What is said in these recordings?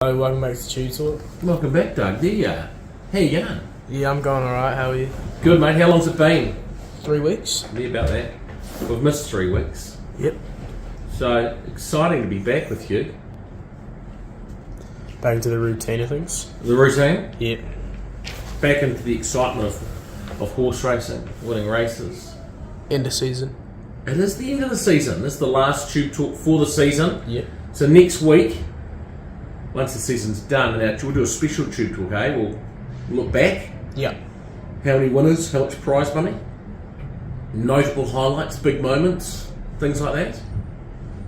Hello, welcome back to TubeTalk. Welcome back, Doug. There you are. How you going? Yeah, I'm going alright, how are you? Good, mate. How long's it been? 3 weeks? Yeah, about that. We've missed 3 weeks. Yep. So, exciting to be back with you. Back into the routine of things? The routine? Yep. Back into the excitement of horse racing, winning races. End of season? It is the end of the season. This is the last Tube Talk for the season. Yep. So next week, once the season's done, we'll do a special Tube Talk, eh? We'll look back. Yep. How many winners, how much prize money, notable highlights, big moments, things like that.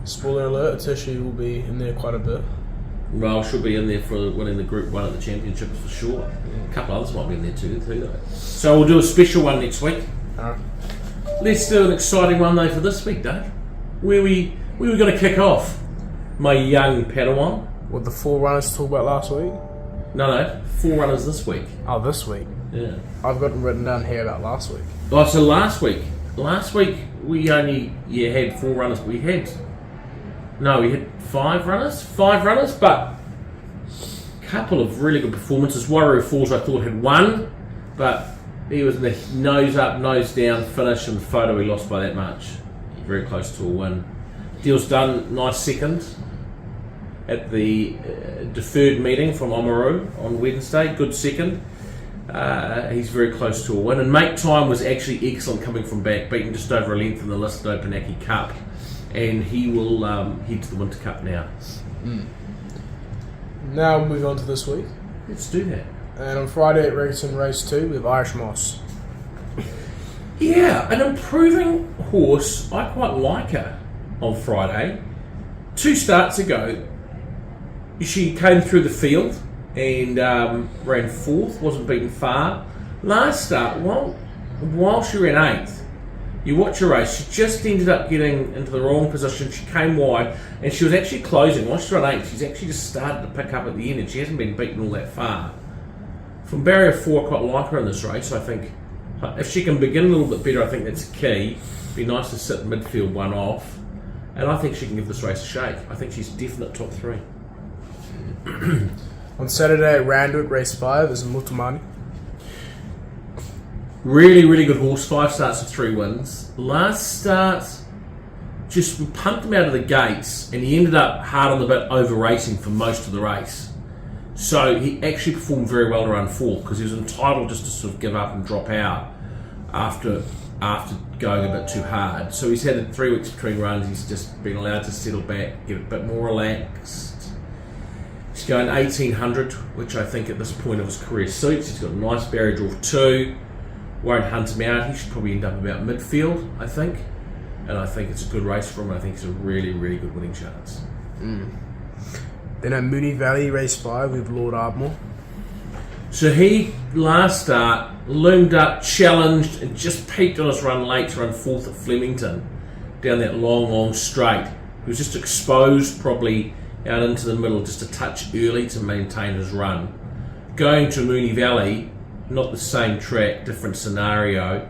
Spoiler alert, Tishy will be in there quite a bit. Well, she'll be in there for winning the Group 1 at the Championships for sure. A couple others might be in there too though. So we'll do a special one next week. Alright. Let's do an exciting one though for this week, Doug. Where we going to kick off? My young Padawan. What, the 4 runners to talk about last week? No, 4 runners this week. Oh, this week? Yeah. I've got them written down here about last week. Oh, so last week we only had 4 runners. We had 5 runners, but a couple of really good performances. Warrior Falls I thought had 1, but he was in the nose up, nose down finish, and the photo he lost by that much. Very close to a win. Deal's done, nice second at the deferred meeting from Oamaru on Wednesday. Good second. He's very close to a win. And Make Time was actually excellent coming from back, beating just over a length in the listed Opanaki Cup. And he will head to the Winter Cup now. Now we'll move on to this week. Let's do that. And on Friday at Reggerton Race 2, we have Irish Moss. Yeah, an improving horse. I quite like her on Friday. 2 starts ago, she came through the field and ran 4th, wasn't beaten far. Last start, while she ran 8th, you watch her race, she just ended up getting into the wrong position. She came wide and she was actually closing. Once she ran 8th, she's actually just started to pick up at the end and she hasn't been beaten all that far. From barrier 4, I quite like her in this race. I think if she can begin a little bit better, I think that's key. It'd be nice to sit midfield 1 off. And I think she can give this race a shake. I think she's definite top 3. On Saturday at Randwick Race 5 is Mutumani. Really, really good horse. 5 starts with 3 wins. Last start, just pumped him out of the gates, and he ended up hard on the bit, over racing for most of the race. So he actually performed very well to run 4th because he was entitled just to sort of give up and drop out after going a bit too hard. So he's had 3 weeks between runs. He's just been allowed to settle back, get a bit more relaxed. He's going 1800, which I think at this point of his career suits. He's got a nice barrier draw of 2. Won't hunt him out. He should probably end up about midfield, I think. And I think it's a good race for him. I think it's a really, really good winning chance. Then at Moonee Valley Race 5 we have Lord Ardmore. So he, last start, loomed up, challenged, and just peaked on his run late to run 4th at Flemington, down that long straight. He was just exposed probably out into the middle just a touch early to maintain his run. Going to Moonee Valley, not the same track, different scenario.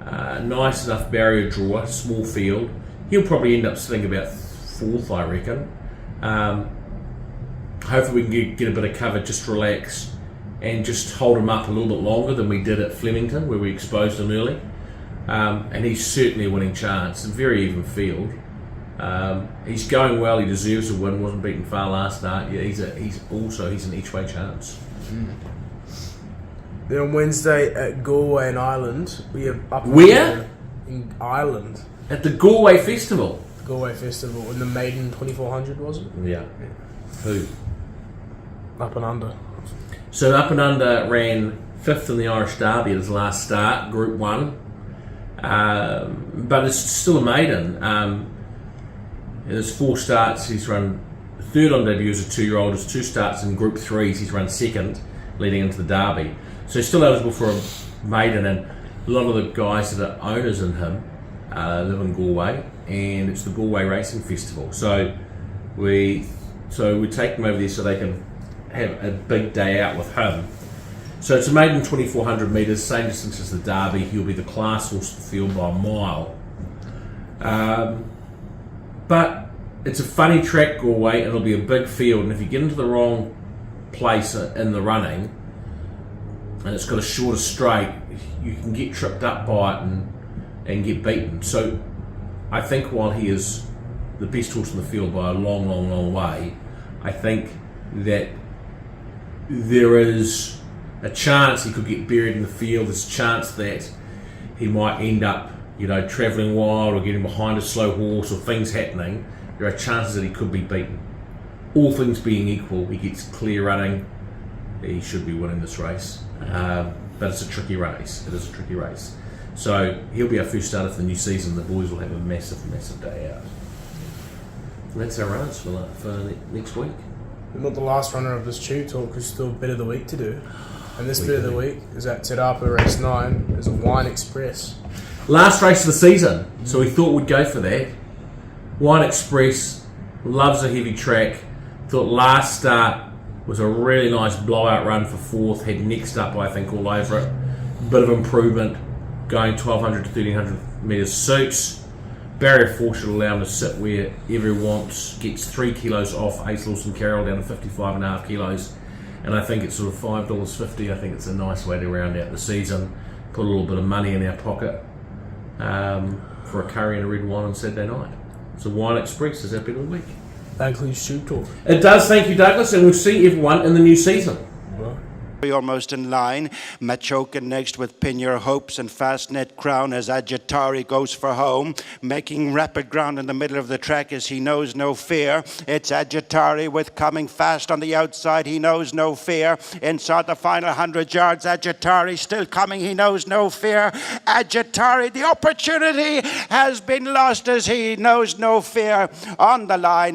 Nice enough barrier draw, small field. He'll probably end up sitting about 4th, I reckon. Hopefully we can get a bit of cover, just relax, and just hold him up a little bit longer than we did at Flemington, where we exposed him early. And he's certainly a winning chance. A very even field. He's going well. He deserves a win. Wasn't beaten far last start. Yeah, he's an each way chance. Then on Wednesday at Galway and Ireland we have Where? In Ireland. At the Galway Festival. The Galway Festival in the maiden 2400, was it? Yeah. Who? Up and Under. So Up and Under ran 5th in the Irish Derby at his last start, Group 1. But it's still a maiden. There's 4 starts. He's run 3rd on debut as a 2-year-old. There's 2 starts in Group 3s. He's run 2nd, leading into the Derby. So he's still eligible for a maiden, and a lot of the guys that are owners in him live in Galway, and it's the Galway Racing Festival. So we take them over there so they can have a big day out with him. So it's a maiden 2,400 metres, same distance as the Derby. He'll be the class horse of the field by a mile. But it's a funny track, Galway, and it'll be a big field, and if you get into the wrong place in the running, and it's got a shorter straight, you can get tripped up by it and get beaten. So I think while he is the best horse in the field by a long, long, long way, I think that there is a chance he could get buried in the field. There's a chance that he might end up, travelling wild or getting behind a slow horse or things happening. There are chances that he could be beaten. All things being equal, he gets clear running, he should be winning this race. But it's a tricky race. It is a tricky race. So he'll be our first starter for the new season. The boys will have a massive, massive day out. And that's our runners for next week. We're not the last runner of this TubeTalk, there's still a bit of the week to do. And this bit of the week is at Te Rapa race 9. There's a Wine Express. Last race of the season, so we thought we'd go for that. Wine Express loves a heavy track. Thought last start was a really nice blowout run for fourth. Had next up, I think, all over it. Bit of improvement, going 1,200 to 1,300 metres suits. Barrier 4 should allow him to sit wherever he wants. Gets 3 kilos off Ace Lawson Carroll down to 55.5 kilos. And I think it's sort of $5.50. I think it's a nice way to round out the season. Put a little bit of money in our pocket for a curry and a red wine on Saturday night. So Wine Express is our bet of the week. That includes TubeTalk. It does, thank you, Douglas, and we'll see everyone in the new season. Well. Almost in line. Machoka next with Pin Your Hopes and Fastnet Crown as Agitari goes for home. Making rapid ground in the middle of the track as He Knows No Fear. It's Agitari with Coming Fast on the outside. He Knows No Fear. Inside the final 100 yards, Agitari still coming. He Knows No Fear. Agitari, the opportunity has been lost as He Knows No Fear on the line.